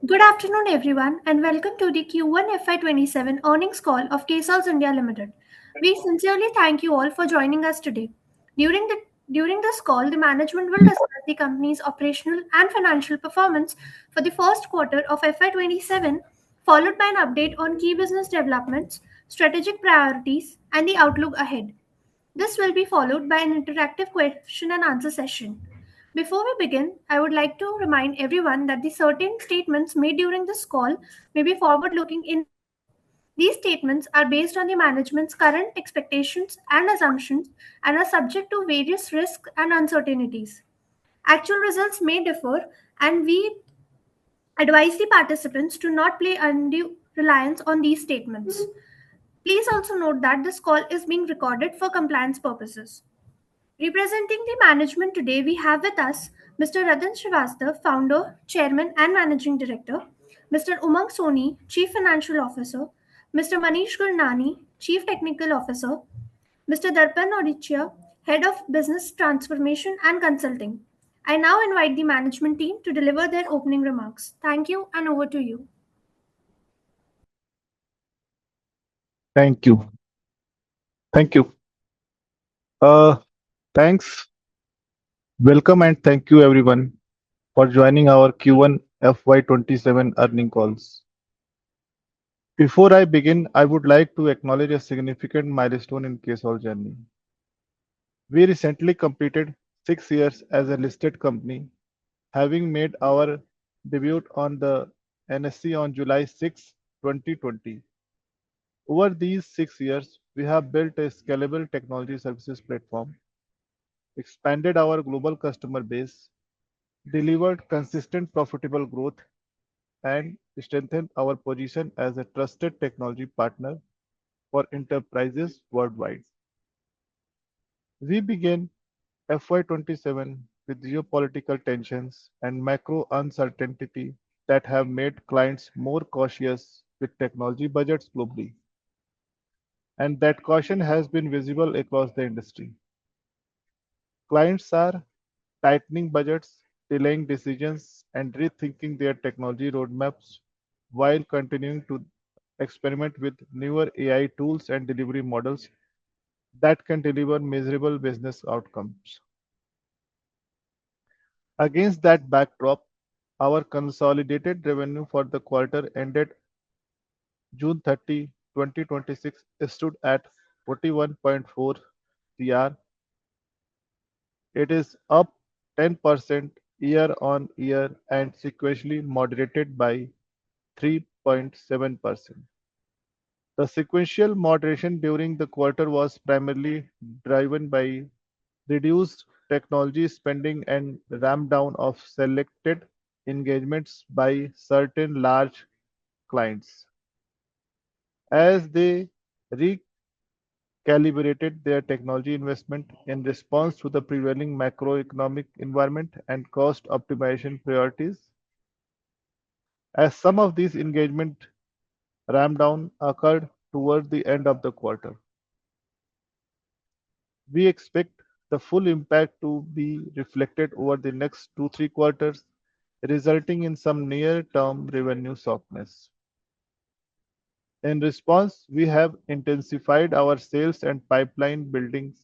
Good afternoon, everyone, and welcome to the Q1 FY'27 earnings call of Ksolves India Limited. We sincerely thank you all for joining us today. During the during this call, the management will discuss the company's operational and financial performance for the first quarter of FY'27, followed by an update on key business developments, strategic priorities, and the outlook ahead. This will be followed by an interactive question and answer session. Before we begin, I would like to remind everyone that the certain statements made during this call may be forward looking in. These statements are based on the management's current expectations and assumptions and are subject to various risks and uncertainties. Actual results may differ, and we advise the participants to not place undue reliance on these statements. Please also note that this call is being recorded for compliance purposes. Representing the management today, we have with us Mr. Ratan Srivastav, Founder, Chairman, and Managing Director, Mr. Umang Soni, Chief Financial Officer, Mr. Manish Gurnani, Chief Technical Officer, Mr. Darpan Orichia, Head of Business Transformation and Consulting. I now invite the management team to deliver their opening remarks. Thank you, and over to you. Thank you. Thank you. Uh, Thanks. Welcome and thank you everyone for joining our Q1 FY'27 earning calls. Before I begin, I would like to acknowledge a significant milestone in Ksolves journey. We recently completed 6 years as a listed company, having made our debut on the NSE on July 6, 2020. Over these 6 years, we have built a scalable technology services platform, expanded our global customer base, delivered consistent profitable growth, and strengthened our position as a trusted technology partner for enterprises worldwide. We began FY'27 with geopolitical tensions and macro uncertainty that have made clients more cautious with technology budgets globally, and that caution has been visible across the industry. Clients are tightening budgets, delaying decisions, and rethinking their technology roadmaps while continuing to experiment with newer AI tools and delivery models that can deliver measurable business outcomes. Against that backdrop, our consolidated revenue for the quarter ended June 30, 2026 stood at 41.4 crore. It is up 10% year-on-year and sequentially moderated by 3.7%. The sequential moderation during the quarter was primarily driven by reduced technology spending and ramp down of selected engagements by certain large clients as they recalibrated their technology investment in response to the prevailing macroeconomic environment and cost optimization priorities. As some of these engagement ramp down occurred toward the end of the quarter, we expect the full impact to be reflected over the next 2-3 quarters, resulting in some near-term revenue softness. In response, we have intensified our sales and pipeline building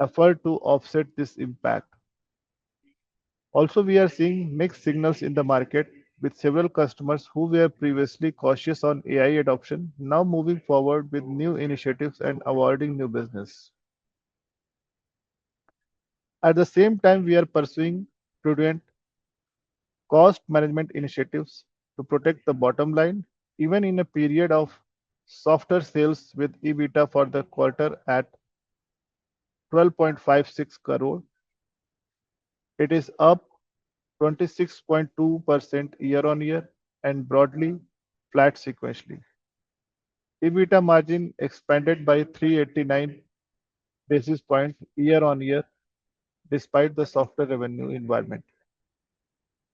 effort to offset this impact. Also, we are seeing mixed signals in the market, with several customers who were previously cautious on AI adoption now moving forward with new initiatives and awarding new business. At the same time, we are pursuing prudent cost management initiatives to protect the bottom line, even in a period of softer sales, with EBITDA for the quarter at 12.56 crore. It is up 26.2% year-on-year and broadly flat sequentially. EBITDA margin expanded by 389 basis points year-on-year despite the softer revenue environment.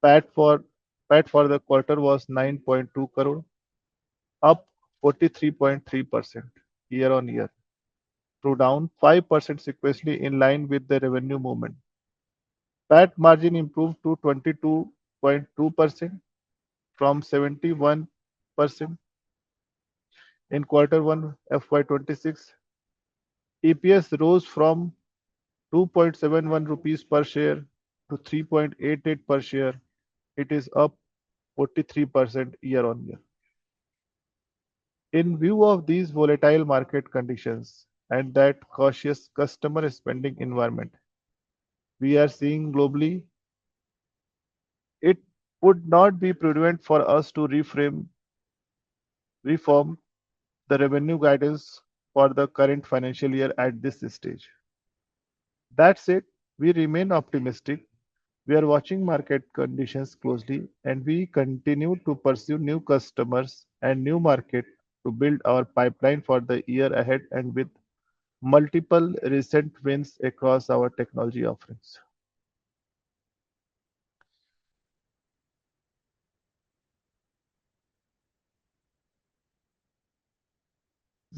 PAT for PAT for the quarter was 9.2 crore, up 43.3% year-on-year, though down 5% sequentially in line with the revenue movement. PAT margin improved to 22.2%, from 71% in quarter 1 FY26. EPS rose from 2.71 rupees per share to 3.88 per share. It is up 43% year on year. In view of these volatile market conditions and that cautious customer spending environment we are seeing globally, it would not be prudent for us to reform the revenue guidance for the current financial year at this stage. That said, we remain optimistic. We are watching market conditions closely, and we continue to pursue new customers and new market to build our pipeline for the year ahead and with multiple recent wins across our technology offerings.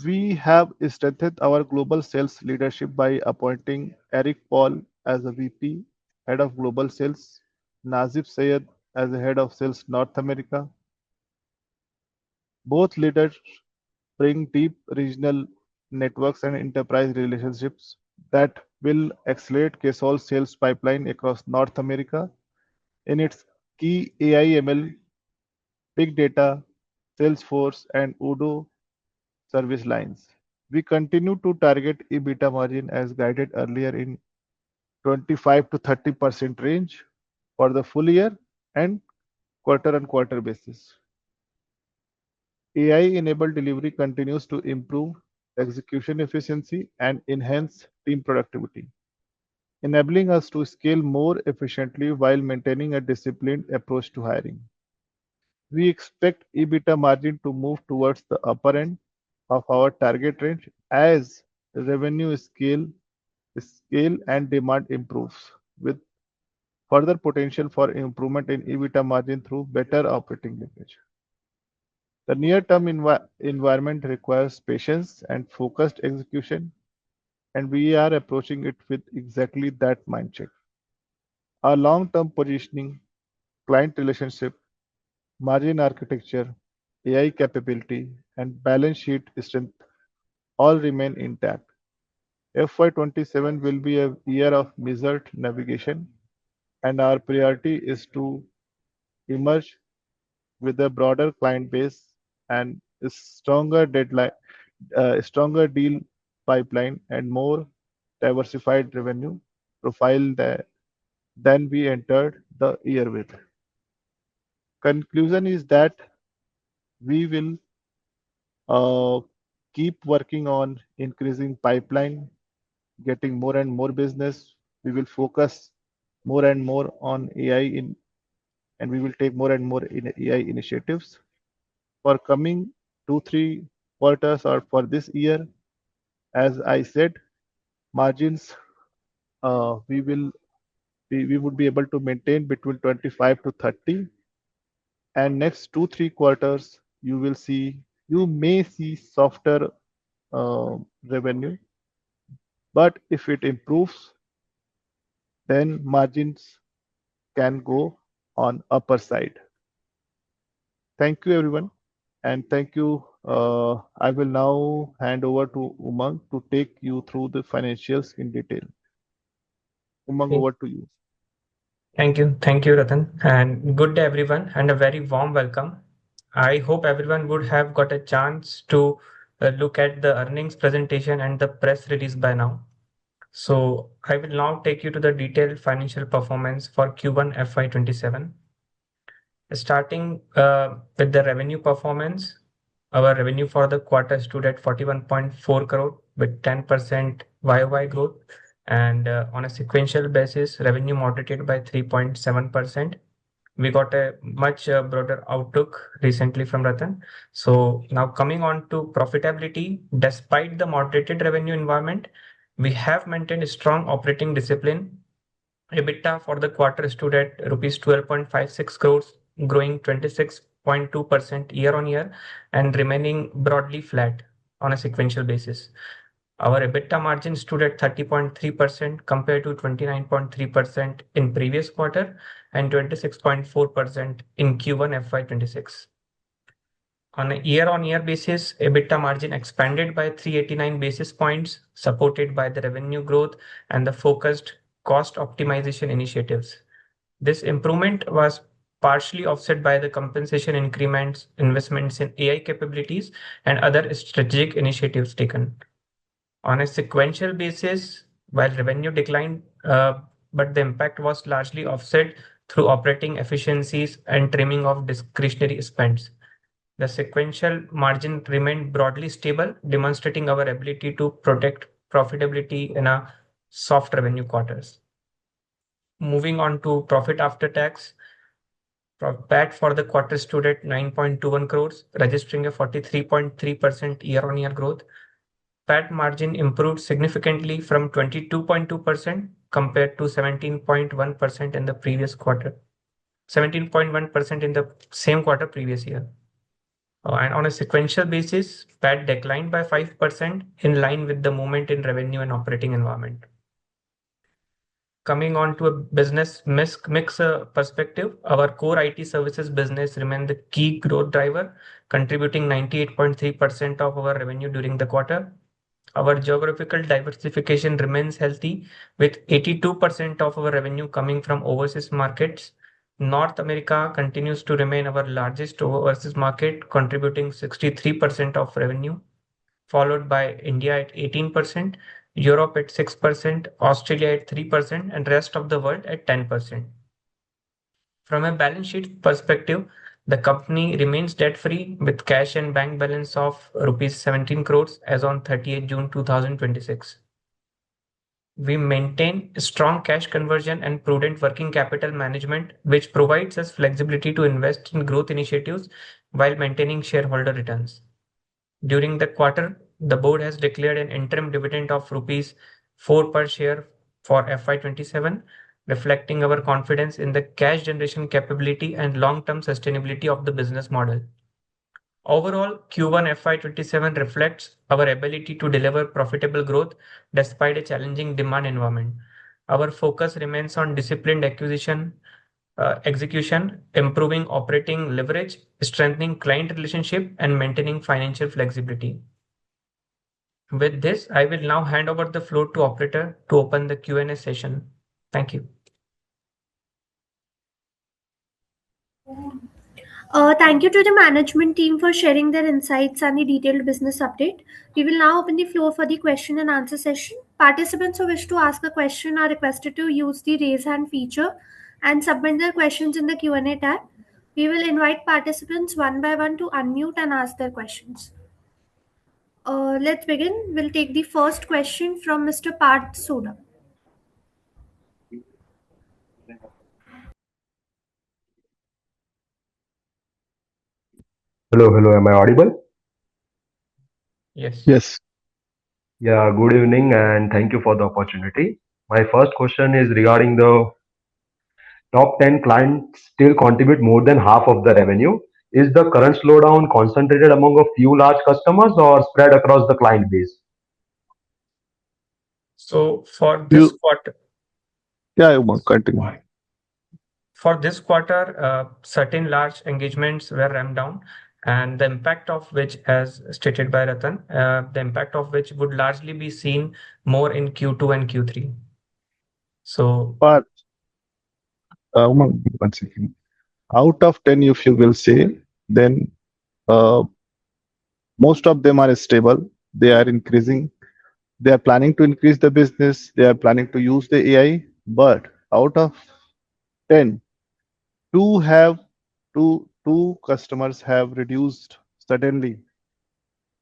We have strengthened our global sales leadership by appointing Eric Paul as a VP, Head of Global Sales, Nazib Sayed as the Head of Sales North America. Both leaders bring deep regional networks and enterprise relationships that will accelerate Ksolves sales pipeline across North America in its key AI ML, big data, Salesforce, and Udo service lines. We continue to target EBITDA margin as guided earlier in 25 to 30% range for the full year and quarter-on-quarter basis. AI-enabled delivery continues to improve execution efficiency and enhance team productivity, enabling us to scale more efficiently while maintaining a disciplined approach to hiring. We expect EBITDA margin to move towards the upper end of our target range as revenue scale and demand improves, with further potential for improvement in EBITDA margin through better operating leverage. The near-term environment requires patience and focused execution, and we are approaching it with exactly that mindset. Our long-term positioning, client relationship, margin architecture, AI capability, and balance sheet strength all remain intact. FY27 will be a year of measured navigation, and our priority is to emerge with a broader client base and a stronger deal pipeline and more diversified revenue profile than we entered the year with. Conclusion is that we will uh, keep working on increasing pipeline, getting more and more business. We will focus more and more on AI and we will take more and more in AI initiatives. For coming 2, 3 quarters or for this year, as I said, margins we would be able to maintain between 25 to 30, and next 2, 3 quarters you may see softer revenue, but if it improves, then margins can go on upper side. Thank you everyone, and thank you. I will now hand over to Umang to take you through the financials in detail. Umang, Okay. over to you. Thank you, Ratan, and good day, everyone, and a very warm welcome. I hope everyone would have got a chance to look at the earnings presentation and the press release by now. So I will now take you to the detailed financial performance for Q1 FY27. Starting with the revenue performance, our revenue for the quarter stood at 41.4 crore with 10% YOY growth, and on a sequential basis, revenue moderated by 3.7%. We got a much broader outlook recently from Ratan. So now coming on to profitability, despite the moderated revenue environment, we have maintained a strong operating discipline. EBITDA for the quarter stood at rupees 12.56 crores, growing 26.2% year on year and remaining broadly flat on a sequential basis. Our EBITDA margin stood at 30.3% compared to 29.3% in previous quarter and 26.4% in Q1 FY'26. On a year-on-year basis, EBITDA margin expanded by 389 basis points, supported by the revenue growth and the focused cost optimization initiatives. This improvement was partially offset by the compensation increments, investments in AI capabilities, and other strategic initiatives taken. On a sequential basis, while revenue declined, but the impact was largely offset through operating efficiencies and trimming of discretionary spends. The sequential margin remained broadly stable, demonstrating our ability to protect profitability in a soft revenue quarters. Moving on to profit after tax, PAT for the quarter stood at 9.21 crores, registering a 43.3% year-on-year growth. PAT margin improved significantly from 22.2% compared to 17.1% in the previous quarter, 17.1% in the same quarter previous year. And on a sequential basis, PAT declined by 5% in line with the movement in revenue and operating environment. Coming on to a business mix perspective, our core IT services business remained the key growth driver, contributing 98.3% of our revenue during the quarter. Our geographical diversification remains healthy, with 82% of our revenue coming from overseas markets. North America continues to remain our largest overseas market, contributing 63% of revenue, followed by India at 18%, Europe at 6%, Australia at 3%, and rest of the world at 10%. From a balance sheet perspective, the company remains debt-free with cash and bank balance of rupees 17 crores as on 30th June 2026. We maintain strong cash conversion and prudent working capital management, which provides us flexibility to invest in growth initiatives while maintaining shareholder returns. During the quarter, the board has declared an interim dividend of rupees 4 per share for FY'27, reflecting our confidence in the cash generation capability and long-term sustainability of the business model. Overall, Q1 FY'27 reflects our ability to deliver profitable growth despite a challenging demand environment. Our focus remains on disciplined execution, improving operating leverage, strengthening client relationship, and maintaining financial flexibility. With this, I will now hand over the floor to operator to open the Q&A session. Thank you. Thank you to the management team for sharing their insights and the detailed business update. We will now open the floor for the question and answer session. Participants who wish to ask a question are requested to use the raise hand feature and submit their questions in the Q&A tab. We will invite participants one by one to unmute and ask their questions. Let's begin. We'll take the first question from Mr. Parth Soda. Hello, am I audible? Yes. Yes. Yeah, good evening and thank you for the opportunity. My first question is regarding the top 10 clients still contribute more than half of the revenue. Is the current slowdown concentrated among a few large customers or spread across the client base? So for this You, quarter, yeah, Umang, continue. certain large engagements were ramped down, and the impact of which, as stated by Ratan, the impact of which would largely be seen more in Q2 and Q3. So, But, Umang, 1 second. Out of 10, if you will say, then uh, most of them are stable. They are increasing. They are planning to increase the business. They are planning to use the AI. But out of 10, two have two customers have reduced suddenly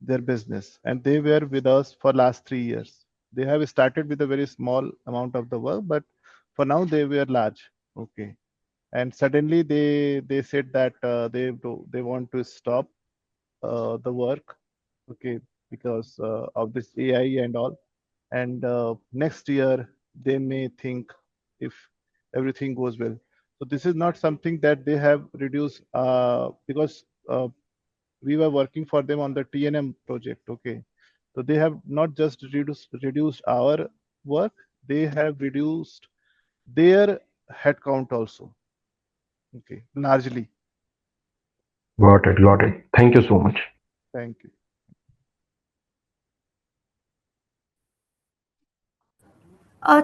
their business, and they were with us for last 3 years. They have started with a very small amount of the work, but for now they were large. Okay, and suddenly they said that they want to stop the work. Okay, because of this AI and all. And next year they may think if everything goes well. So this is not something that they have reduced because we were working for them on the TNM project. Okay, So they have not just reduced our work, they have reduced their headcount also. Okay, largely. Got it. Got it. Thank you so much. Thank you.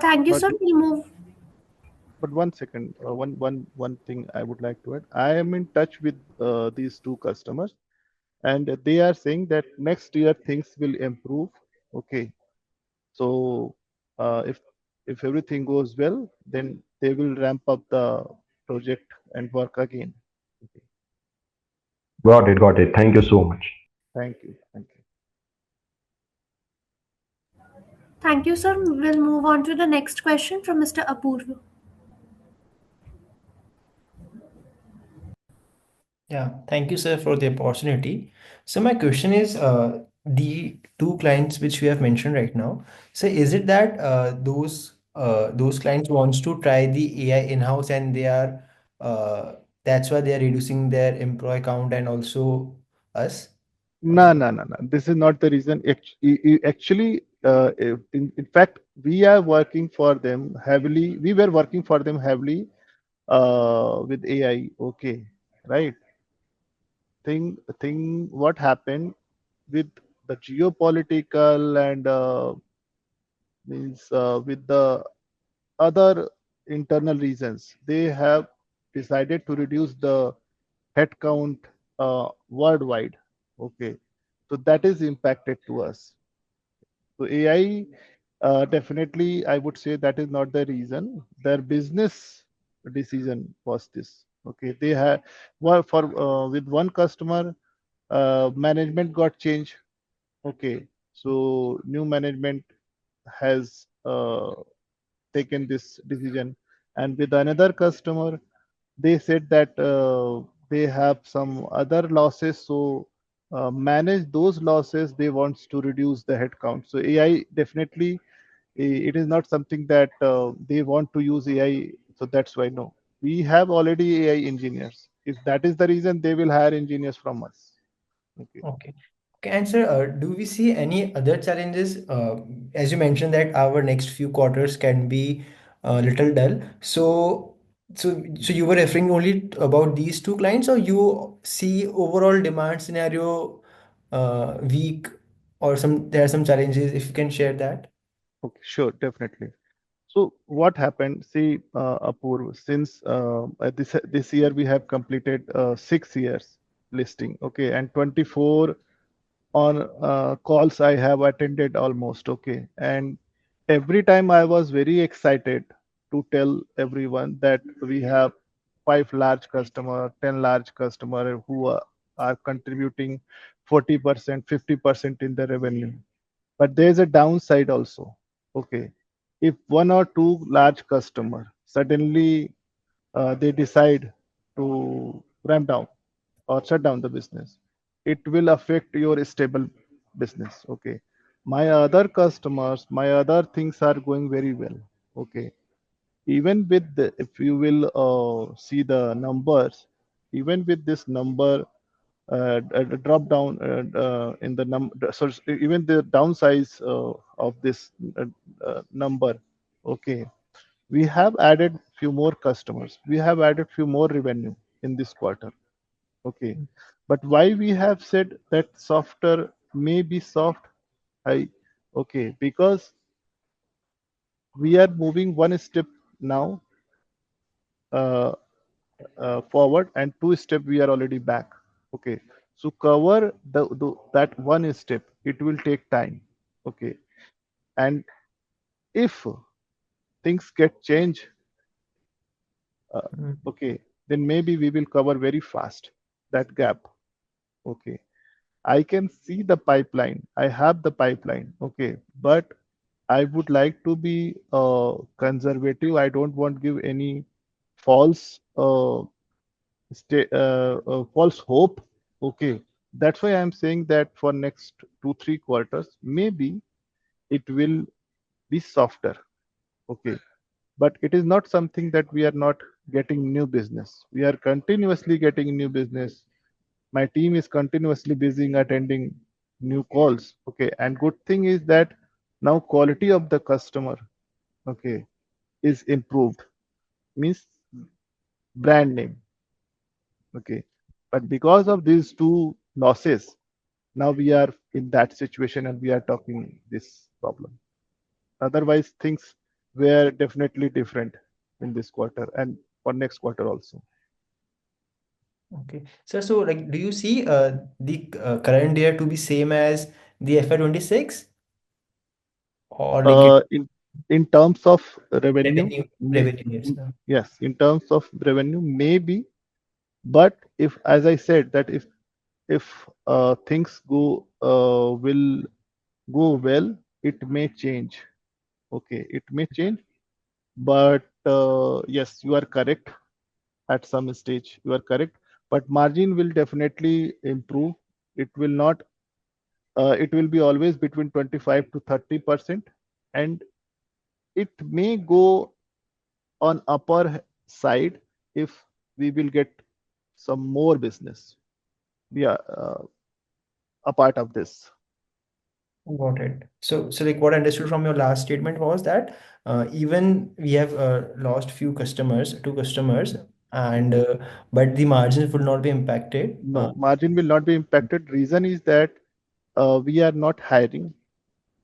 Thank you, But sir. We'll move. one second, one thing I would like to add. I am in touch with these two customers, and they are saying that next year things will improve. Okay, so if everything goes well, then they will ramp up the project and work again. Okay, Got it. Got it. Thank you so much. thank you, thank you. Thank you, sir. We'll move on to the next question from Mr. Apurva. Yeah, thank you, sir, for the opportunity. So my question is, the two clients which we have mentioned right now. So is it that those clients wants to try the AI in-house and they are that's why they are reducing their employee count and also us? No, Uh, no, no, no. This is not the reason. Actually, in fact, we are working for them heavily. We were working for them heavily with AI. Okay, right? Thing. What happened with the geopolitical and means with the other internal reasons, they have decided to reduce the headcount worldwide. Okay, so that is impacted to us. So AI, definitely, I would say that is not the reason. Their business decision was this. Okay, they have for with one customer, management got changed. Okay, so new management has taken this decision, and with another customer, they said that they have some other losses, so manage those losses. They wants to reduce the headcount. So AI definitely, it is not something that they want to use AI. So that's why no, we have already AI engineers. If that is the reason, they will hire engineers from us. Okay. okay. Okay, and sir, do we see any other challenges? As you mentioned that our next few quarters can be a little dull. So you were referring only about these two clients, or you see overall demand scenario weak, or there are some challenges, if you can share that? Okay, sure, definitely. So what happened? See, Apurv, since this year we have completed 6 years listing, okay, and 24 on calls I have attended almost, okay, and every time I was very excited to tell everyone that we have 5 large customer, 10 large customer who are contributing 40%, 50% in the revenue. But there's a downside also. Okay, if one or two large customer suddenly they decide to ramp down or shut down the business, it will affect your stable business. Okay, my other customers, my other things are going very well. Okay, even with the, if you will see the numbers, even with this number drop down in the so even the downsize of this number. Okay, we have added few more customers, we have added few more revenue in this quarter. Okay, but why we have said that softer may be soft? I Okay, because we are moving one step now uh, forward, and two step we are already back. Okay, so cover that one step, it will take time. Okay, and if things get changed, uh, Mm. okay, then maybe we will cover very fast that gap. Okay, I can see the pipeline, I have the pipeline. Okay, but I would like to be conservative. I don't want to give any false false hope. Okay, that's why I'm saying that for next 2 3 quarters, maybe it will be softer. Okay, but it is not something that we are not getting new business. We are continuously getting new business. My team is continuously busy attending. new calls. Okay, and good thing is that now quality of the customer, okay, is improved. Means brand name. Okay, but because of these two losses, now we are in that situation and we are talking this problem. Otherwise, things were definitely different in this quarter and for next quarter also. Okay. So like, do you see the current year to be same as the FY 26, or like it In terms of revenue, revenue, may, revenue? Yes. yes, in terms of revenue, maybe. But if, as I said, that if things go will go well, it may change. Okay, it may change. But yes, you are correct. At some stage, you are correct. But margin will definitely improve. It will not. It will be always between 25 to 30%, and it may go on upper side if we will get some more business. Yeah, a part of this. Got it. So like what I understood from your last statement was that even we have lost few customers, two customers, and but the margins would not be impacted. No, margin will not be impacted. Reason is that we are not hiring,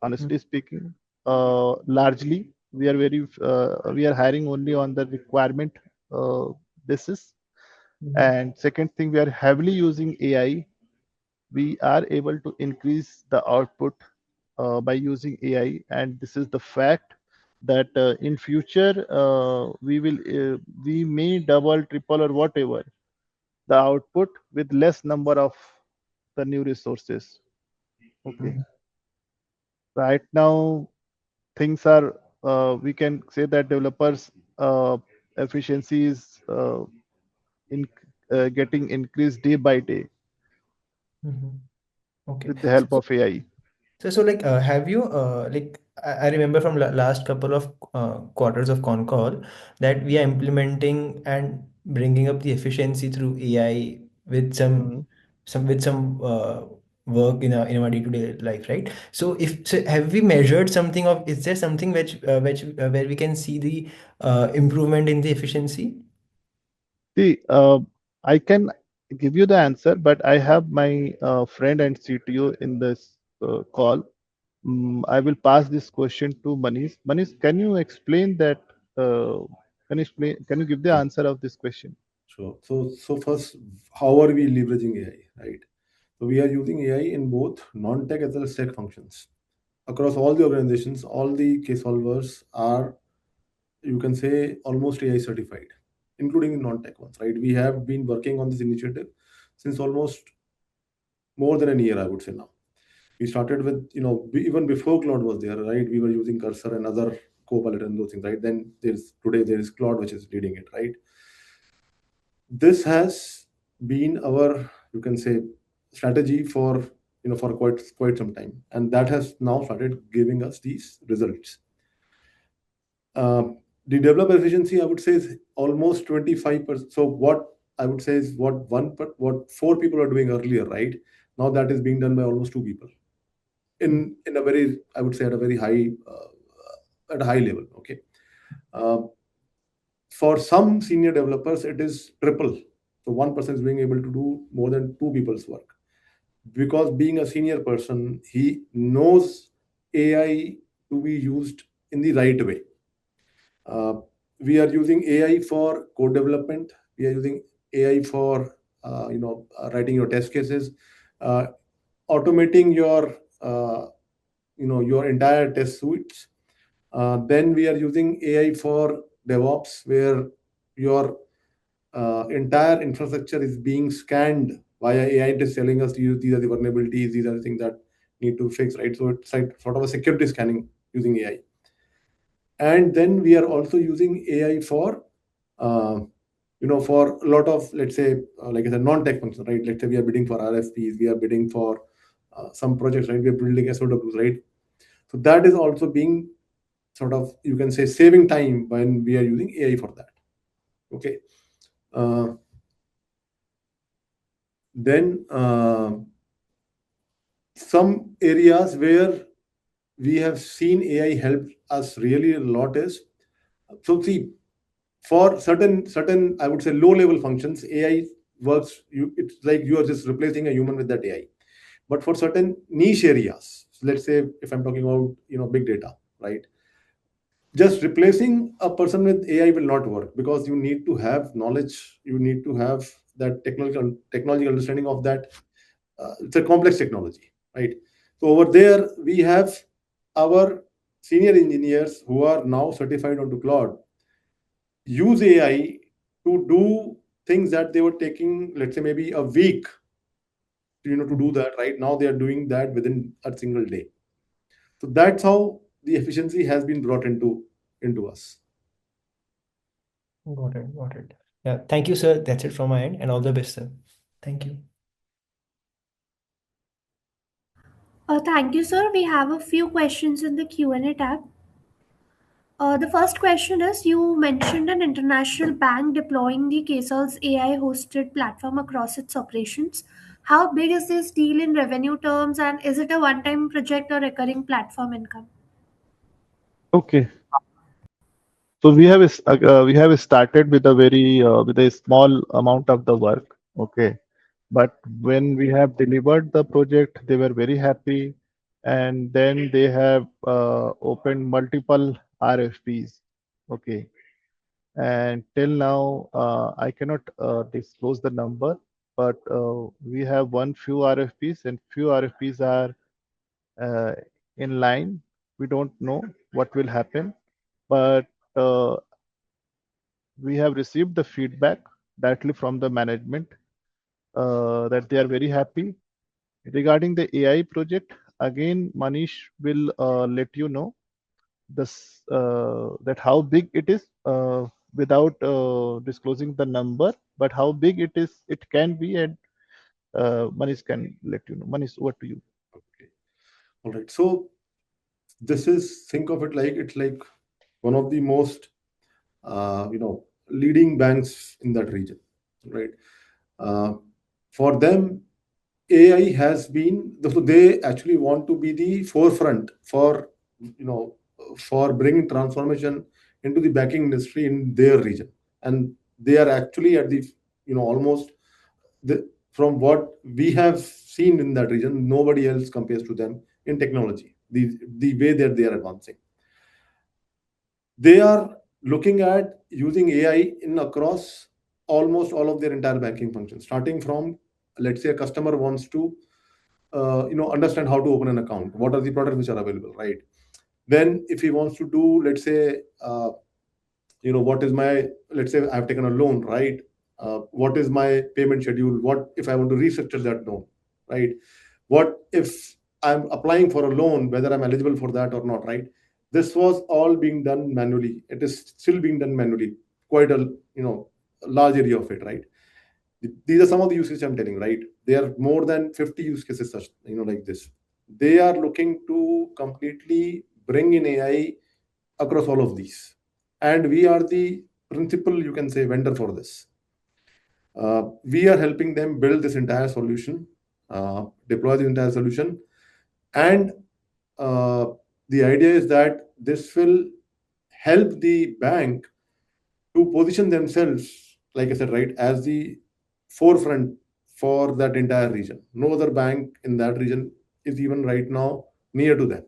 honestly speaking. Largely, we are hiring only on the requirement uh, basis. Mhm. And second thing, we are heavily using AI. We are able to increase the output by using AI, and this is the fact that in future we may double, triple, or whatever the output with less number of the new resources. Okay, Mhm. right now things are we can say that developers efficiency is in getting increased day by day Mhm. Okay. with the help of AI. So like, have you like I remember from last couple of quarters of con call that we are implementing and bringing up the efficiency through AI with Mhm. some work in our day-to-day life, right? So if so, have we measured something of? Is there something which where we can see the improvement in the efficiency? See, I can give you the answer, but I have my friend and CTO in this call. I will pass this question to Manish. Manish, can you explain that? Uh, can you explain? Can you give the Sure, answer of this question? sure. So first, how are we leveraging AI, right? So we are using AI in both non-tech as well as tech functions. Across all the organizations, all the case solvers are, you can say, almost AI certified, including the non-tech ones, right? We have been working on this initiative since almost more than a year, I would say now. We started with, even before Claude was there, right? We were using Cursor and other Copilot and those things, right? Then today there is Claude, which is leading it, right? This has been our, you can say, strategy for for quite some time, and that has now started giving us these results. uh, the developer efficiency, I would say, is almost 25%. So what I would say is what four people are doing earlier, right? Now that is being done by almost two people in a very, I would say, at a very high, at a high level. Okay. uh, for some senior developers it is triple. So one person is being able to do more than two people's work, because being a senior person, he knows AI to be used in the right way. uh, we are using AI for code development. We are using AI for writing your test cases, uh, automating your entire test suites. Then we are using AI for DevOps, where your entire infrastructure is being scanned via AI. It is telling us, these are the vulnerabilities, these are the things that need to fix, right? So it's like sort of a security scanning using AI. And then we are also using AI for, uh, for a lot of, let's say, like I said, non-tech functions, right? Let's say we are bidding for RFPs, we are bidding for some projects, right? We are building SOWs, right? So that is also being sort of, you can say, saving time when we are using AI for that. Okay. Then Some areas where we have seen AI help us really a lot is, so see, for certain I would say low level functions, AI works. It's like you are just replacing a human with that AI. But for certain niche areas, let's say if I'm talking about big data, right? Just replacing a person with AI will not work, because you need to have knowledge, you need to have that technological understanding of that. It's a complex technology, right? So over there we have our senior engineers who are now certified onto cloud use AI to do things that they were taking, let's say, maybe a week, to do that. Right now, they are doing that within a single day. So that's how the efficiency has been brought into us. Got it. Got it. Yeah. Thank you, sir. That's it from my end, and all the best, sir. Thank you. Thank you, sir. We have a few questions in the Q&A tab. The first question is, you mentioned an international bank deploying the Ksolves AI hosted platform across its operations. How big is this deal in revenue terms, and is it a one time project or recurring platform income? Okay. So we have started with a very with a small amount of the work. Okay. But when we have delivered the project, they were very happy, and then they have opened multiple RFPs. Okay. And till now, I cannot disclose the number, but we have won few RFPs, and few RFPs are uh, in line. We don't know what will happen, but uh, we have received the feedback directly from the management that they are very happy. Regarding the AI project, again, Manish will let you know this that how big it is without disclosing the number, but how big it is, it can be, and Manish can let you know. Manish, over to you. Okay. All right. So this is, think of it like it's like one of the most leading banks in that region, right? Uh, for them, AI has been, so they actually want to be the forefront for bringing transformation into the banking industry in their region. And they are actually at the, almost from what we have seen in that region, nobody else compares to them in technology, the way that they are advancing. They are looking at using AI in across almost all of their entire banking functions, starting from, let's say, a customer wants to understand how to open an account, what are the products which are available, right? Then if he wants to do, let's say, what is my, let's say I've taken a loan, right? What is my payment schedule, what if I want to restructure that loan, right? What if I'm applying for a loan, whether I'm eligible for that or not, right? This was all being done manually, it is still being done manually, quite a large area of it, right? These are some of the use cases I'm telling, right? There are more than 50 use cases such, like this. They are looking to completely bring in AI across all of these, and we are the principal, you can say, vendor for this. We are helping them build this entire solution, deploy the entire solution, and uh, the idea is that this will help the bank to position themselves, like I said, right, as the forefront for that entire region. No other bank in that region is even right now near to them.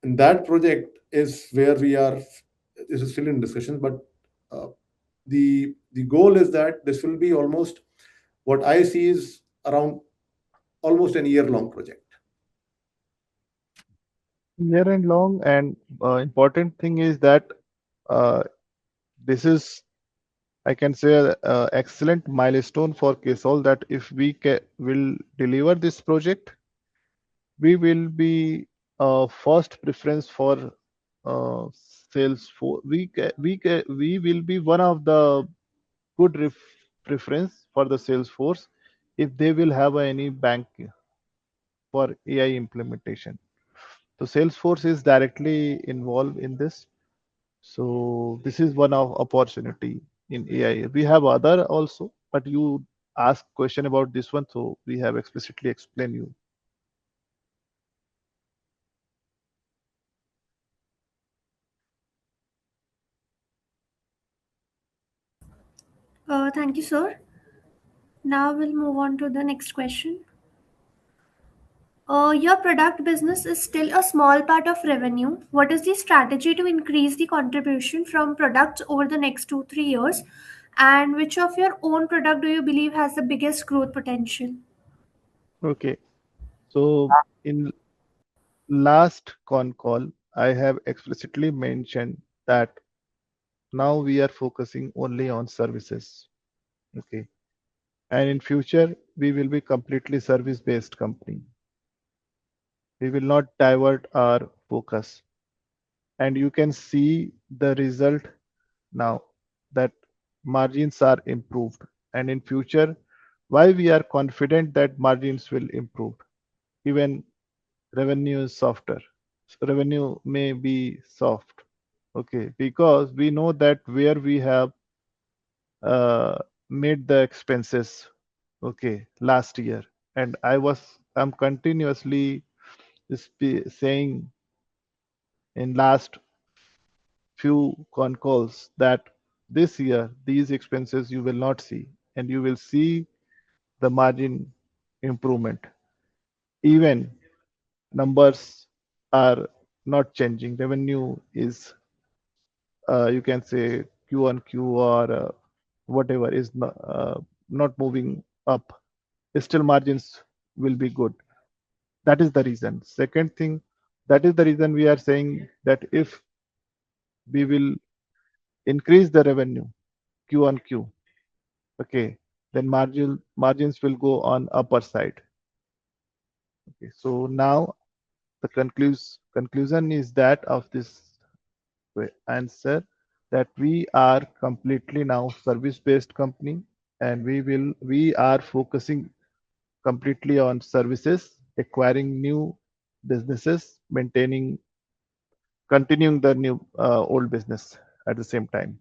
And that project is where we are. This is still in discussion, but uh, the goal is that this will be almost, what I see is around almost an year long project. Year and long, and important thing is that uh, this is, I can say, excellent milestone for Kesol, that if we will deliver this project, we will be first preference for Salesforce. We will be one of the good preference for the Salesforce if they will have any bank for AI implementation. So Salesforce is directly involved in this. So this is one of opportunity in AI. We have other also, but you asked question about this one, so we have explicitly explained you. Thank you, sir. Now we'll move on to the next question. Your product business is still a small part of revenue. What is the strategy to increase the contribution from products over the next 2 3 years? And which of your own product do you believe has the biggest growth potential? Okay. So in last con call, I have explicitly mentioned that now we are focusing only on services. Okay. And in future, we will be completely service-based company. We will not divert our focus. And you can see the result now that margins are improved. And in future, why we are confident that margins will improve, even revenue is softer. So revenue may be soft. Okay, because we know that where we have uh, made the expenses, okay, last year, and I'm continuously saying in last few con calls that this year these expenses you will not see, and you will see the margin improvement. Even numbers are not changing. Revenue is, you can say, Q on Q or whatever is not moving up. Still, margins will be good. That is the reason. Second thing, that is the reason we are saying that if we will increase the revenue Q on Q, okay, then margins will go on upper side. Okay, so now the conclusion is that of this answer, that we are completely now service based company, and we are focusing completely on services, acquiring new businesses, maintaining continuing the new old business at the same time.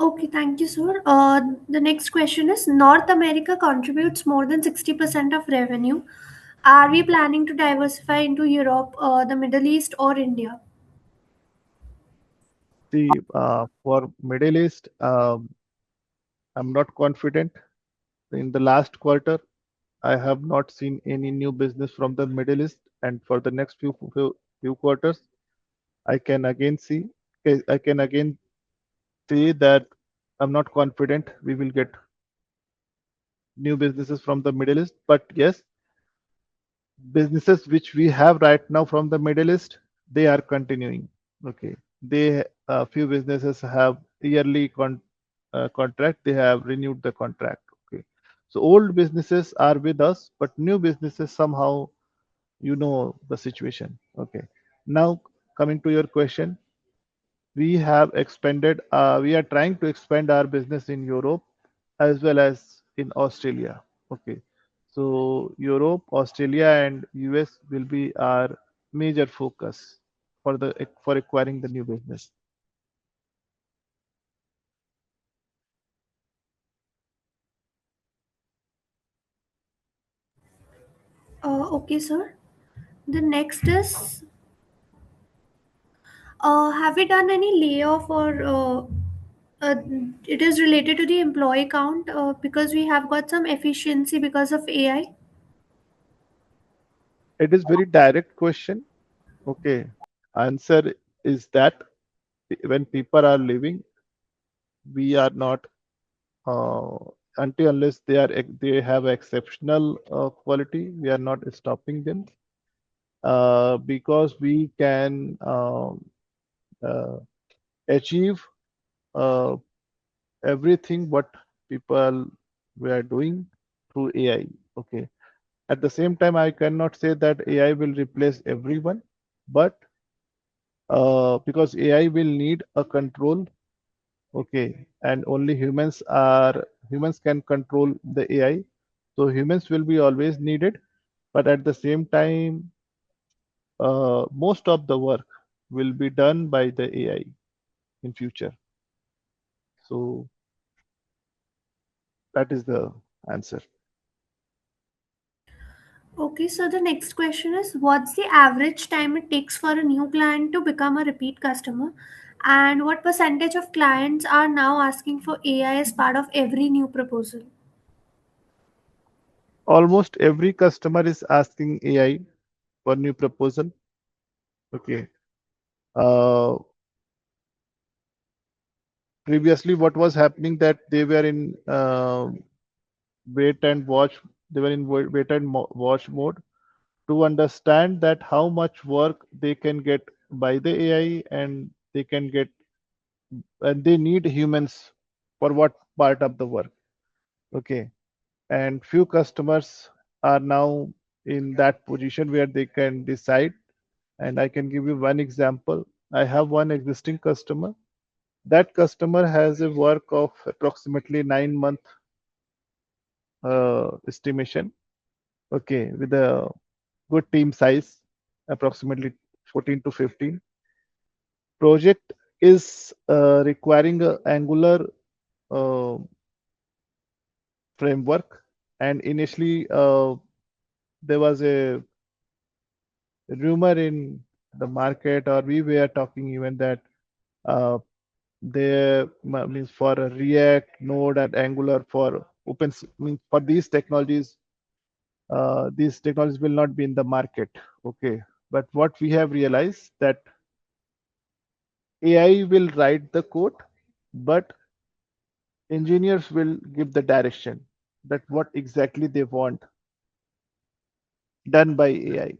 Okay, thank you, sir. The next question is North America contributes more than 60% of revenue. Are we planning to diversify into Europe, the Middle East, or India? See, for Middle East, I'm not confident. In the last quarter, I have not seen any new business from the Middle East, and for the next few quarters, I can again see, I can again say that I'm not confident we will get new businesses from the Middle East. But yes, businesses which we have right now from the Middle East, they are continuing. Okay, they few businesses have yearly contract. They have renewed the contract. Okay, so old businesses are with us, but new businesses somehow, you know the situation. Okay, now coming to your question, we have expanded. We are trying to expand our business in Europe as well as in Australia. Okay, so Europe, Australia, and US will be our major focus for acquiring the new business. Okay, sir. The next is have we done any layoff or uh, it is related to the employee count because we have got some efficiency because of AI? It is very direct question. Okay, answer is that when people are leaving, we are not uh, until unless they have exceptional quality, we are not stopping them because we can uh, achieve uh, everything what people were doing through AI. Okay. At the same time, I cannot say that AI will replace everyone, but because AI will need a control. Okay, and only humans can control the AI. So humans will be always needed, but at the same time, most of the work will be done by the AI in future. So that is the answer. Okay, so the next question is, what's the average time it takes for a new client to become a repeat customer? And what percentage of clients are now asking for AI as part of every new proposal? Almost every customer is asking AI for new proposal. Okay. Uh, Previously, what was happening that they were in wait and watch. They were in wait and watch mode to understand that how much work they can get by the AI, and they can get, and they need humans for what part of the work. Okay. And few customers are now in that position where they can decide. And I can give you one example. I have one existing customer. That customer has a work of approximately 9 month estimation. Okay, with a good team size, approximately 14 to 15. Project is requiring a Angular uh, framework, and initially there was a rumor in the market, or we were talking even that uh, they means for a React, Node, and Angular for means for these technologies will not be in the market. Okay, but what we have realized that AI will write the code, but engineers will give the direction that what exactly they want done by AI.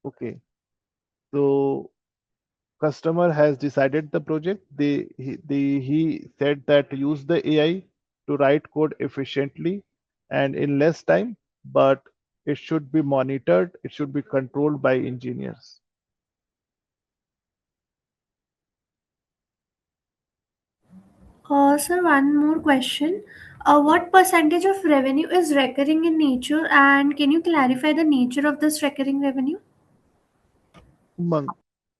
Okay, so customer has decided the project. He said that use the AI to write code efficiently and in less time, but it should be monitored. It should be controlled by engineers. Sir, one more question. What percentage of revenue is recurring in nature, and can you clarify the nature of this recurring revenue? Umang,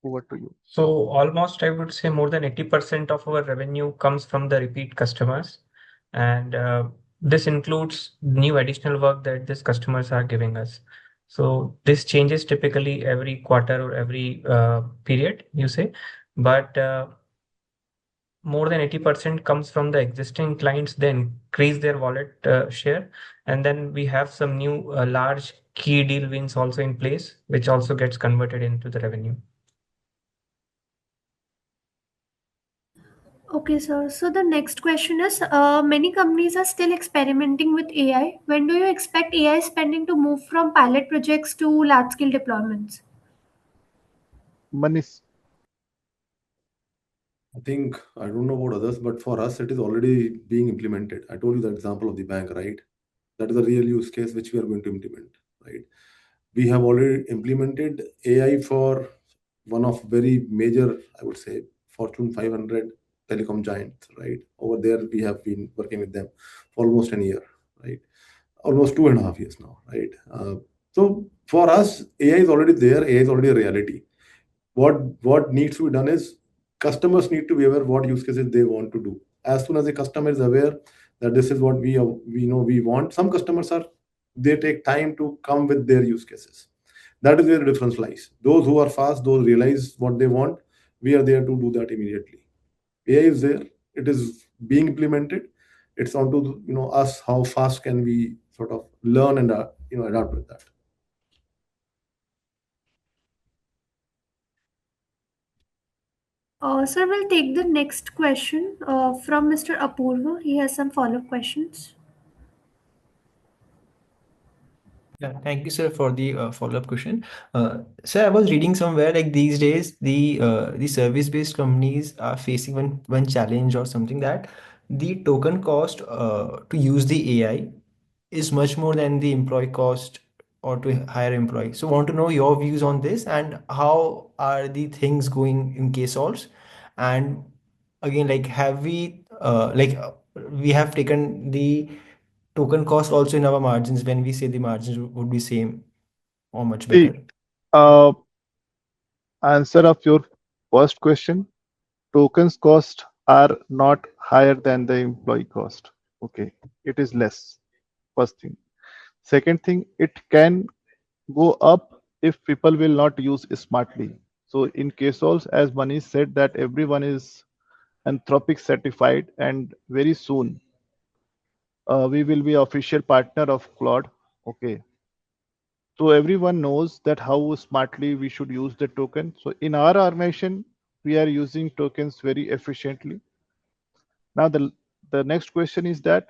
over to you. So almost I would say more than 80% of our revenue comes from the repeat customers. And this includes new additional work that these customers are giving us. So this changes typically every quarter or every period, you say. But more than 80% comes from the existing clients, they increase their wallet share. And then we have some new large key deal wins also in place, which also gets converted into the revenue. Okay, sir. So the next question is, many companies are still experimenting with AI. When do you expect AI spending to move from pilot projects to large-scale deployments? Manish, I think I don't know about others, but for us, it is already being implemented. I told you the example of the bank, right? That is a real use case which we are going to implement, right? We have already implemented AI for one of very major, I would say, Fortune 500 telecom giants, right? Over there, we have been working with them for almost a year, right? Almost 2.5 years now, right? So for us, AI is already there. AI is already a reality. What needs to be done is customers need to be aware what use cases they want to do. As soon as a customer is aware that this is what we know we want, some customers are, they take time to come with their use cases. That is where the difference lies. Those who are fast, those realize what they want, we are there to do that immediately. AI is there, it is being implemented. It's on to us, how fast can we sort of learn and adapt with that. Sir, we'll take the next question from Mr. Apurva. He has some follow-up questions. Yeah, thank you, sir, for the follow-up question. Sir, I was reading somewhere like these days the service-based companies are facing one challenge or something, that the token cost to use the AI is much more than the employee cost or to hire employee. So want to know your views on this, and how are the things going in Ksolves? And again, like have we have taken the token cost also in our margins when we say the margins would be same or much see, better? uh, answer of your first question, tokens cost are not higher than the employee cost. Okay, it is less. First thing. Second thing, it can go up if people will not use smartly. So in Ksolves, as Manish said, that everyone is Anthropic certified, and very soon we will be official partner of Claude. Okay, so everyone knows that how smartly we should use the token. So in our organization, we are using tokens very efficiently. Now the next question is that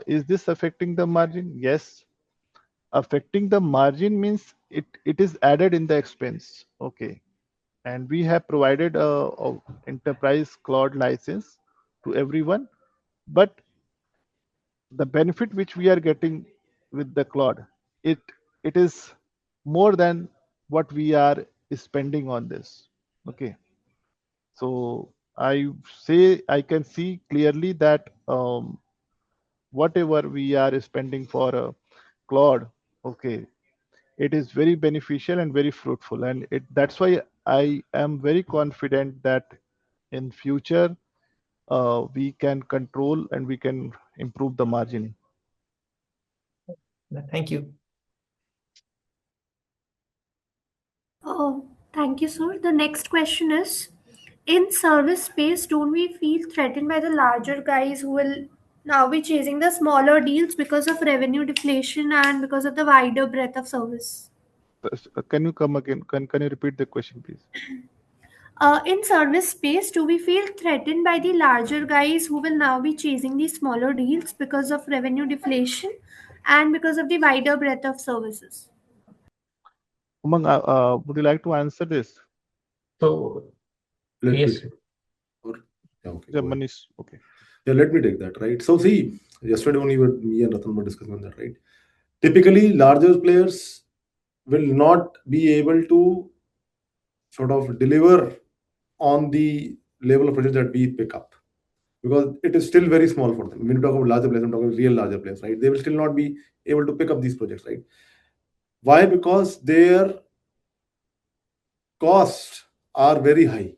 is this affecting the margin? Yes, affecting the margin means it is added in the expense. Okay, and we have provided a enterprise cloud license to everyone, but the benefit which we are getting with the cloud, it it is more than what we are spending on this. Okay, so I can see clearly that whatever we are spending for cloud, okay, it is very beneficial and very fruitful, and that's why I am very confident that in future we can control and we can improve the margin. Thank you. Oh, thank you, sir. The next question is, in service space, don't we feel threatened by the larger guys who will now be chasing the smaller deals because of revenue deflation and because of the wider breadth of service? Can you come again? Can you repeat the question, please? In service space, do we feel threatened by the larger guys who will now be chasing the smaller deals because of revenue deflation and because of the wider breadth of services? Umang, would you like to answer this? So, Let me yes. take. Or yeah, okay, Yeah, go ahead. Manish. Okay. Yeah, let me take that. Right. So see, yesterday only me and Ratan were discussing on that. Right. Typically, larger players will not be able to sort of deliver on the level of project that we pick up, because it is still very small for them. When you talk about larger players, I'm talking real larger players, right? They will still not be able to pick up these projects, right? Why? Because their costs are very high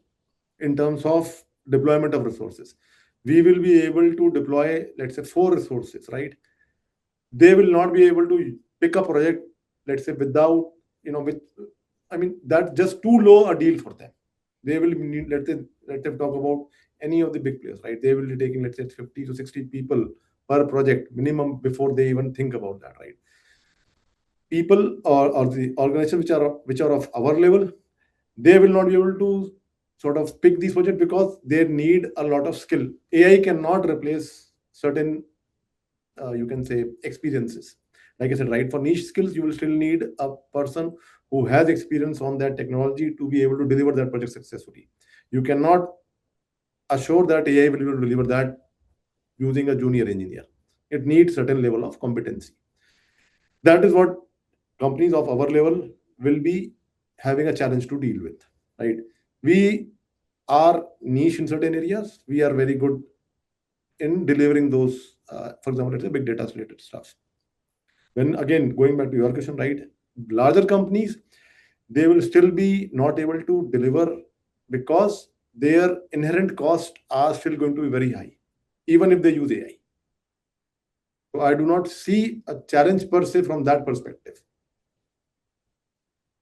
in terms of deployment of resources. We will be able to deploy, let's say, 4 resources, right? They will not be able to pick a project, let's say, without, with, I mean, that's just too low a deal for them. They will need, let's say talk about any of the big players, right? They will be taking, let's say, 50 to 60 people per project minimum before they even think about that, right? People or the organizations which are of our level, they will not be able to sort of pick these projects because they need a lot of skill. AI cannot replace certain, you can say, experiences. Like I said, right, for niche skills, you will still need a person who has experience on that technology to be able to deliver that project successfully. You cannot assure that AI will be able to deliver that using a junior engineer. It needs certain level of competency. That is what companies of our level will be having a challenge to deal with, right? We are niche in certain areas. We are very good in delivering those, for example, let's say big data related stuff. When again, going back to your question, right, larger companies, they will still be not able to deliver because their inherent costs are still going to be very high, even if they use AI. So I do not see a challenge per se from that perspective.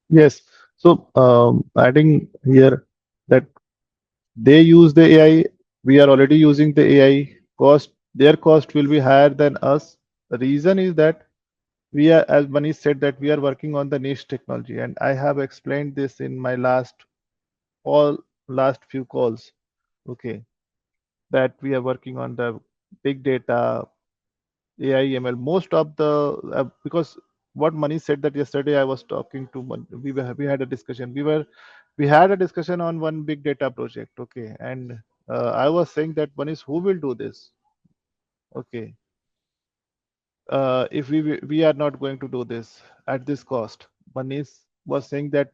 Yes. So adding here that they use the AI, we are already using the AI. Cost, their cost will be higher than us. The reason is that we are, as Manish said, that we are working on the niche technology, and I have explained this in my all last few calls. Okay, that we are working on the big data, AI, ML. Most of the because what Manish said that yesterday I was talking to we had a discussion. We had a discussion on one big data project. Okay, and I was saying that Manish, who will do this? Okay, if we are not going to do this at this cost. Manish was saying that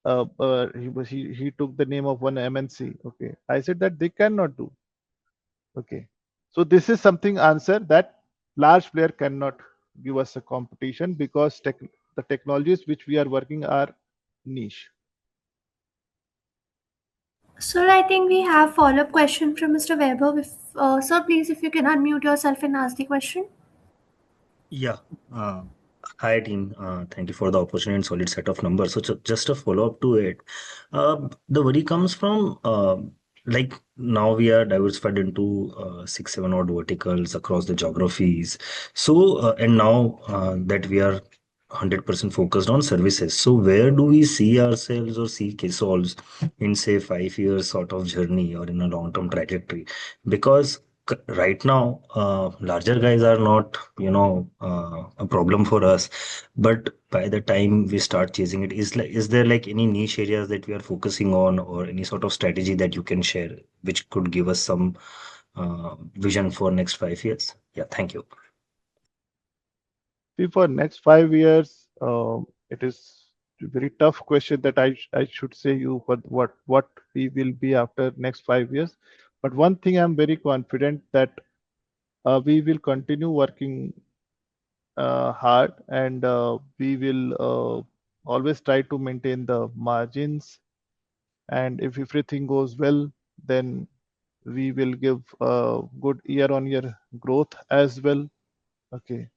he took the name of one MNC. Okay, I said that they cannot do. Okay, so this is something answer that large player cannot give us a competition because the technologies which we are working are niche. Sir, I think we have follow-up question from Mr. Weber. Sir, please, if you can unmute yourself and ask the question. Yeah. Uh, Hi, team. Thank you for the opportunity and solid set of numbers. So, just a follow-up to it. The worry comes from like now we are diversified into six, seven odd verticals across the geographies. So, and now that we are 100% focused on services. So, where do we see ourselves or see Ksolves in, say, 5 years sort of journey or in a long-term trajectory? Because right now, larger guys are not, a problem for us. But by the time we start chasing it, is there like any niche areas that we are focusing on, or any sort of strategy that you can share, which could give us some vision for next 5 years? Yeah, thank you. See, for next 5 years, it is a very tough question that I should say you what we will be after next 5 years. But one thing I'm very confident that we will continue working hard, and we will always try to maintain the margins. And if everything goes well, then we will give good year-on-year growth as well. Okay,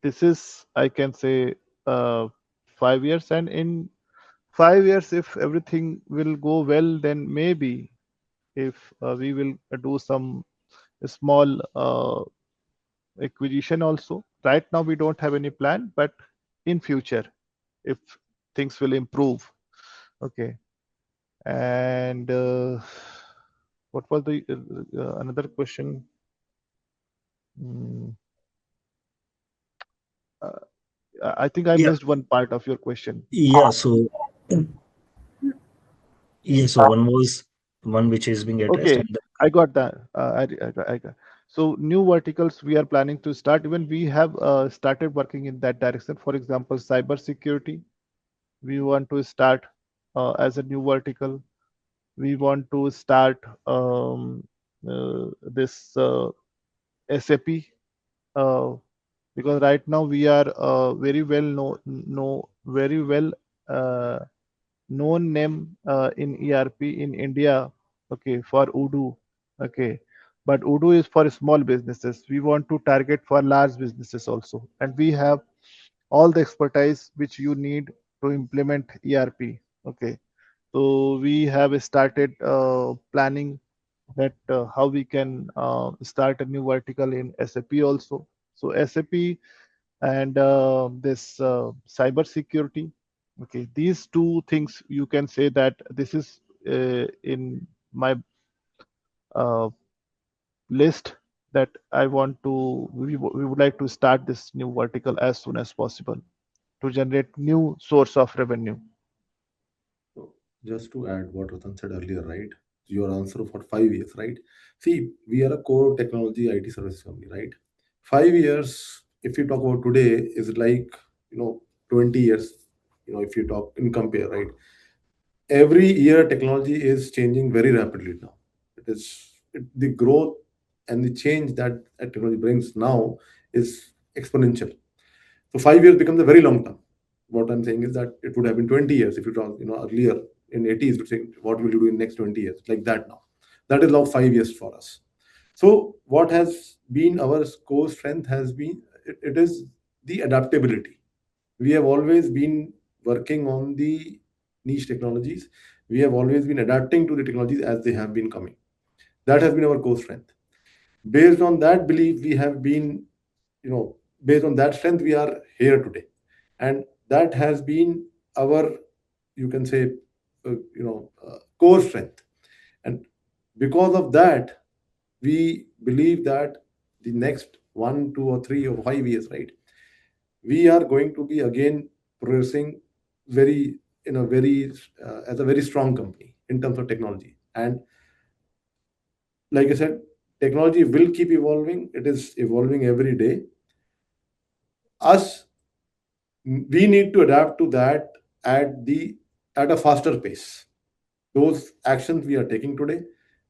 this is, I can say, 5 years, and in 5 years, if everything will go well, then maybe if we will do some small acquisition also. Right now, we don't have any plan, but in future, if things will improve. Okay, and what was the another question? Mm, uh, I think I Yeah, missed one part of your question. yeah. So, yeah. So one was one which is being addressed, Okay, and I got that. I got. So new verticals we are planning to start. Even we have started working in that direction. For example, cyber security. We want to start as a new vertical. We want to start this SAP because right now we are very well very well uh, known name in ERP in India. Okay, for Udo. Okay, but Udo is for small businesses. We want to target for large businesses also, and we have all the expertise which you need to implement ERP. Okay, so we have started planning that how we can start a new vertical in SAP also. So SAP and this cyber security. Okay, these two things you can say that this is in my uh, list that I want to. We would like to start this new vertical as soon as possible to generate new source of revenue. So just to add what Ratan said earlier, right? Your answer for 5 years, right? See, we are a core technology IT service company, right? 5 years, if you talk about today, is like 20 years. If you talk in compare, right? Every year technology is changing very rapidly now. The growth and the change that technology brings now is exponential. So 5 years becomes a very long term. What I'm saying is that it would have been 20 years if you talk, earlier in 80s, would say, what will you do in next 20 years? Like that now. That is now 5 years for us. So what has been our core strength has been it is the adaptability. We have always been working on the niche technologies. We have always been adapting to the technologies as they have been coming. That has been our core strength. Based on that belief, we have been, based on that strength, we are here today. And that has been our, you can say, core strength. And because of that, we believe that the next 1, 2, or 3 or 5 years, right, we are going to be again progressing very in a very as a very strong company in terms of technology. And like I said, technology will keep evolving. It is evolving every day. Us, we need to adapt to that at a faster pace. Those actions we are taking today,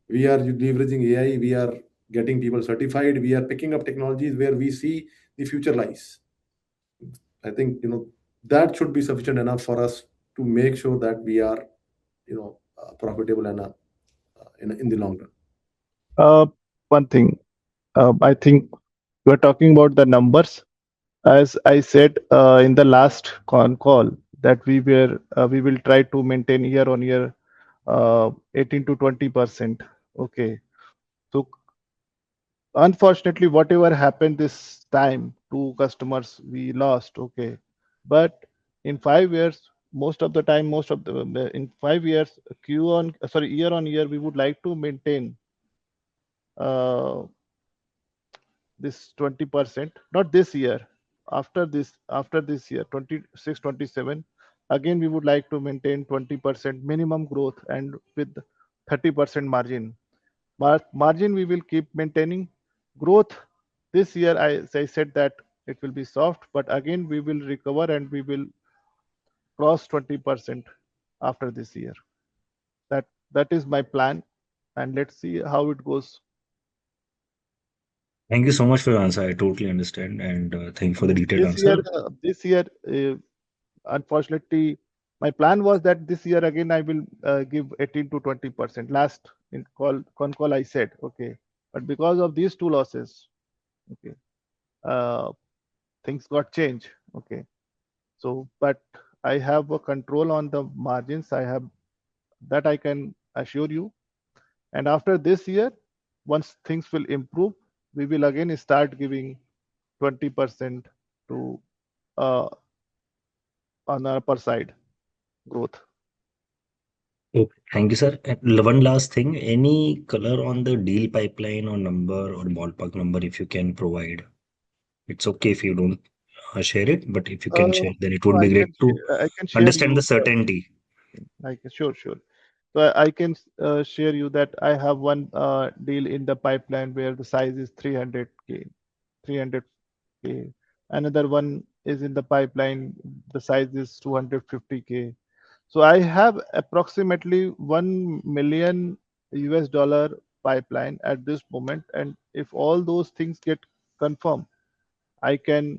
we are leveraging AI, we are getting people certified, we are picking up technologies where we see the future lies. I think that should be sufficient enough for us to make sure that we are profitable and in the long run. One thing, I think we're talking about the numbers. As I said in the last con call, that we will try to maintain year on year 18 to 20%. Okay. So unfortunately, whatever happened this time to customers, we lost. Okay. But in 5 years, most of the in 5 years, year on year, we would like to maintain uh, this 20%. Not this year. After this year, 26, 27, again we would like to maintain 20% minimum growth and with 30% margin. Margin we will keep maintaining. Growth this year, as I said that it will be soft, but again we will recover and we will cross 20% after this year. That is my plan, and let's see how it goes. Thank you so much for your answer. I totally understand, and thank you for the detailed answer. This year, unfortunately, my plan was that this year again I will give 18 to 20%. Last in con call I said okay, but because of these two losses, okay, uh, things got changed. Okay, so but I have a control on the margins. I have that I can assure you. And after this year, once things will improve, we will again start giving 20% to uh, on the upper side growth. Okay, thank you, sir. And one last thing, any color on the deal pipeline or number or ballpark number if you can provide? It's okay if you don't share it, but if you can share, then it would be great to I can share understand the you the certainty. sure. So I can share you that I have one deal in the pipeline where the size is 300K, 300K. Another one is in the pipeline, the size is 250K. So I have approximately 1 million US dollar pipeline at this moment, and if all those things get confirmed, I can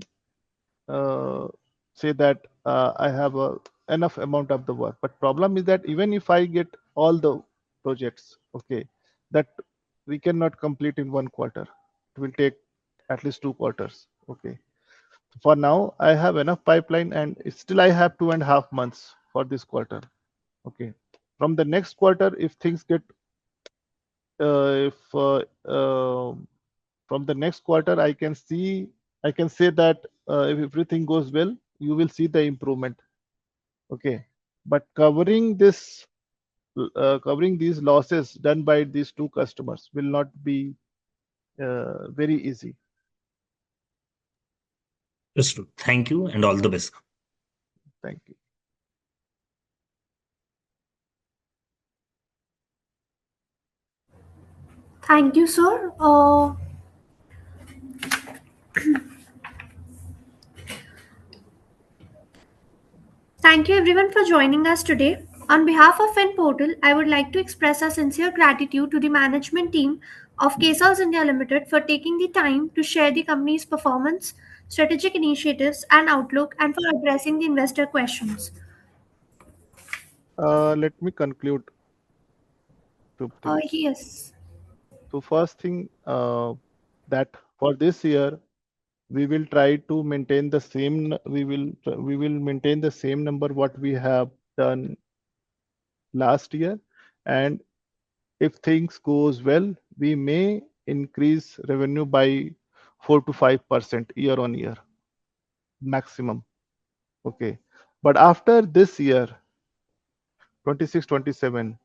uh, say that I have enough amount of the work. But problem is that even if I get all the projects, okay, that we cannot complete in 1 quarter. It will take at least 2 quarters. Okay. For now, I have enough pipeline, and still I have 2.5 months for this quarter. Okay. From the next quarter, if things get if from the next quarter, I can say that if everything goes well, you will see the improvement. Okay, but covering these losses done by these two customers will not be very easy. Just thank you and all the best. Thank you. Thank you, sir. Thank you everyone for joining us today. On behalf of Fin Portal, I would like to express our sincere gratitude to the management team of Ksolves India Limited for taking the time to share the company's performance, strategic initiatives, and outlook, and for addressing the investor questions. Let me conclude two things. Yes. So first thing that for this year we will try to maintain the same. We will maintain the same number what we have done last year, and if things goes well, we may increase revenue by 4 to 5% year on year maximum. Okay, but after this year, 26, 27,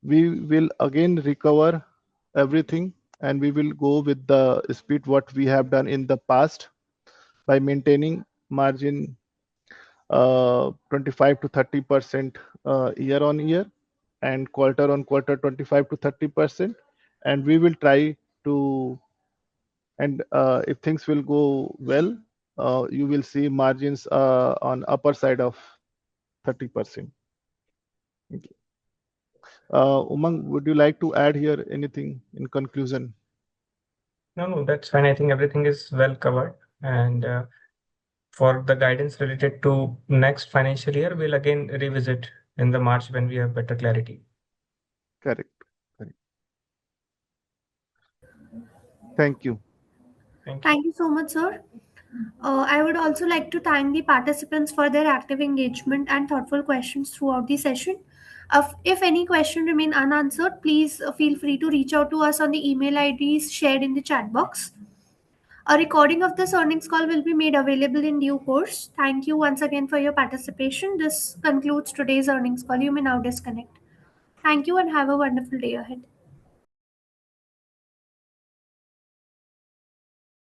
we will again recover everything, and we will go with the speed what we have done in the past by maintaining margin 25 to 30% year on year, and quarter on quarter 25 to 30%, and we will try to, and if things will go well, you will see margins on upper side of 30%. Okay. Umang, would you like to add here anything in conclusion? No, that's fine. I think everything is well covered. And for the guidance related to next financial year, we'll again revisit in the March when we have better clarity. Correct. Thank you. Thank you. Thank you so much, sir. I would also like to thank the participants for their active engagement and thoughtful questions throughout the session. If any question remain unanswered, please feel free to reach out to us on the email IDs shared in the chat box. A recording of this earnings call will be made available in due course. Thank you once again for your participation. This concludes today's earnings call. You may now disconnect. Thank you and have a wonderful day ahead.